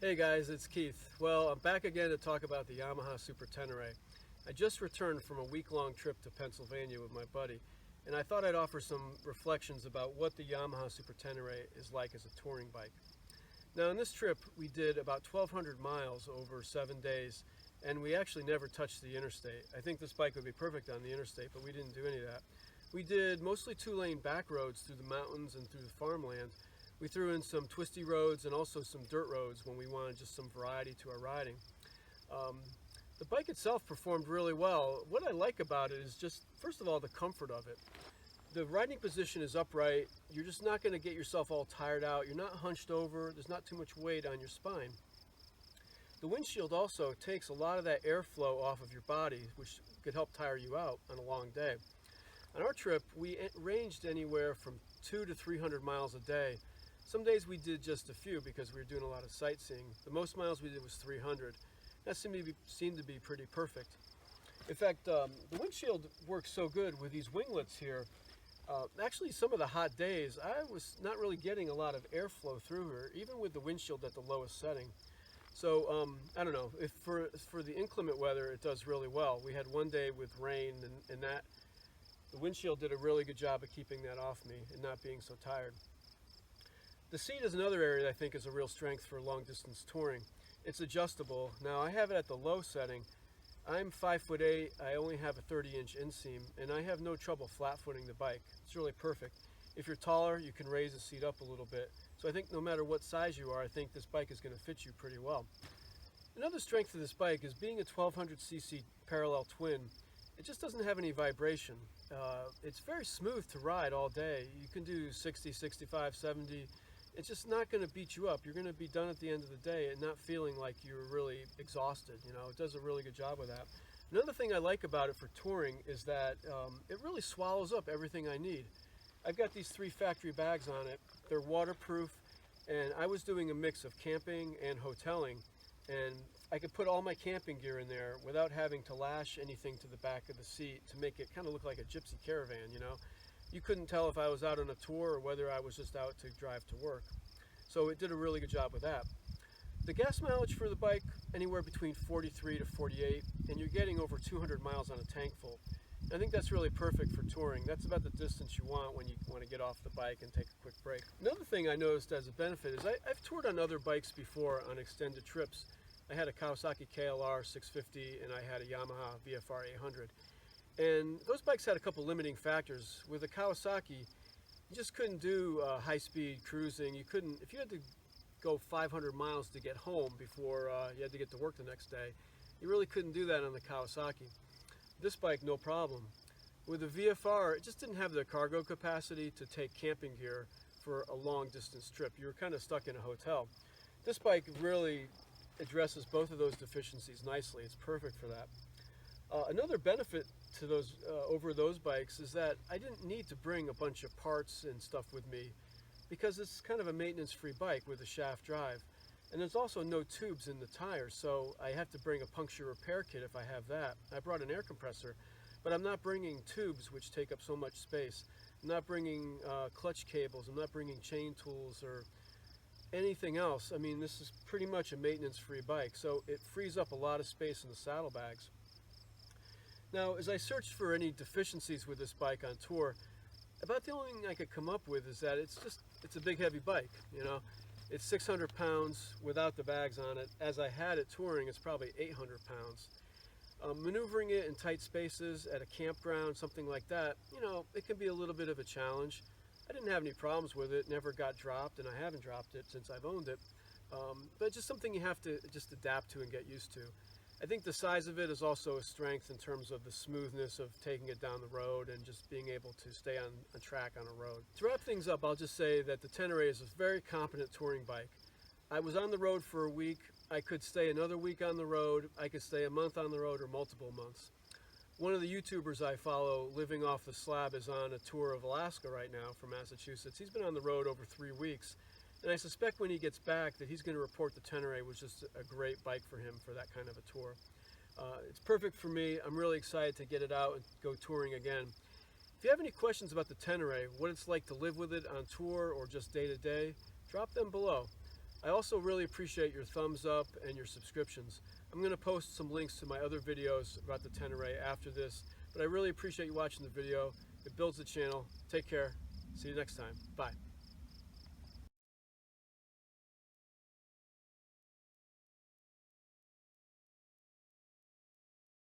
Hey guys, it's Keith. Well, I'm back again to talk about the Yamaha Super Tenere. I just returned from a week-long trip to Pennsylvania with my buddy, and I thought I'd offer some reflections about what the Yamaha Super Tenere is like as a touring bike. Now, on this trip, we did about 1,200 miles over 7 days, and we actually never touched the interstate. I think this bike would be perfect on the interstate, but we didn't do any of that. We did mostly two-lane back roads through the mountains and through the farmland. We threw in some twisty roads and also some dirt roads when we wanted just some variety to our riding. The bike itself performed really well. What I like about it is just, first of all, the comfort of it. The riding position is upright. You're just not going to get yourself all tired out. You're not hunched over. There's not too much weight on your spine. The windshield also takes a lot of that airflow off of your body, which could help tire you out on a long day. On our trip, we ranged anywhere from 200 to 300 miles a day. Some days we did just a few because we were doing a lot of sightseeing. The most miles we did was 300. That seemed to be pretty perfect. In fact, the windshield works so good with these winglets here. Actually, some of the hot days, I was not really getting a lot of airflow through here, even with the windshield at the lowest setting. So, I don't know, if for the inclement weather, it does really well. We had one day with rain, and that the windshield did a really good job of keeping that off me and not being so tired. The seat is another area that I think is a real strength for long distance touring. It's adjustable. Now, I have it at the low setting. I'm 5'8", I only have a 30-inch inseam, and I have no trouble flat-footing the bike. It's really perfect. If you're taller, you can raise the seat up a little bit. So I think no matter what size you are, I think this bike is going to fit you pretty well. Another strength of this bike is being a 1200cc parallel twin. It just doesn't have any vibration. It's very smooth to ride all day. You can do 60, 65, 70. It's just not going to beat you up. You're going to be done at the end of the day and not feeling like you're really exhausted. You know, it does a really good job with that. Another thing I like about it for touring is that it really swallows up everything I need. I've got these 3 factory bags on it. They're waterproof, and I was doing a mix of camping and hoteling, and I could put all my camping gear in there without having to lash anything to the back of the seat to make it kind of look like a gypsy caravan, you know. You couldn't tell if I was out on a tour or whether I was just out to drive to work. So it did a really good job with that. The gas mileage for the bike, anywhere between 43 to 48, and you're getting over 200 miles on a tank full. I think that's really perfect for touring. That's about the distance you want when you want to get off the bike and take a quick break. Another thing I noticed as a benefit is I've toured on other bikes before on extended trips. I had a Kawasaki KLR 650 and I had a Yamaha VFR 800. And those bikes had a couple limiting factors. With the Kawasaki, you just couldn't do high-speed cruising. You couldn't, if you had to go 500 miles to get home before you had to get to work the next day, you really couldn't do that on the Kawasaki. This bike, no problem. With the VFR, it just didn't have the cargo capacity to take camping gear for a long-distance trip. You were kind of stuck in a hotel. This bike really addresses both of those deficiencies nicely. It's perfect for that. Another benefit to those over those bikes is that I didn't need to bring a bunch of parts and stuff with me because it's kind of a maintenance-free bike with a shaft drive. And there's also no tubes in the tires, so I have to bring a puncture repair kit if I have that. I brought an air compressor, but I'm not bringing tubes which take up so much space. I'm not bringing clutch cables. I'm not bringing chain tools or anything else. I mean, this is pretty much a maintenance-free bike, so it frees up a lot of space in the saddlebags. Now, as I searched for any deficiencies with this bike on tour, about the only thing I could come up with is that it's a big heavy bike, you know. It's 600 pounds without the bags on it. As I had it touring, it's probably 800 pounds. Maneuvering it in tight spaces at a campground, something like that, you know, it can be a little bit of a challenge. I didn't have any problems with it, never got dropped, and I haven't dropped it since I've owned it. But just something you have to just adapt to and get used to. I think the size of it is also a strength in terms of the smoothness of taking it down the road and just being able to stay on a track on a road. To wrap things up, I'll just say that the Tenere is a very competent touring bike. I was on the road for a week. I could stay another week on the road. I could stay a month on the road or multiple months. One of the YouTubers I follow, Living Off the Slab, is on a tour of Alaska right now from Massachusetts. He's been on the road over 3 weeks. And I suspect when he gets back that he's going to report the Tenere was just a great bike for him for that kind of a tour. It's perfect for me. I'm really excited to get it out and go touring again. If you have any questions about the Tenere, what it's like to live with it on tour or just day to day, drop them below. I also really appreciate your thumbs up and your subscriptions. I'm going to post some links to my other videos about the Tenere after this, but I really appreciate you watching the video. It builds the channel. Take care. See you next time. Bye.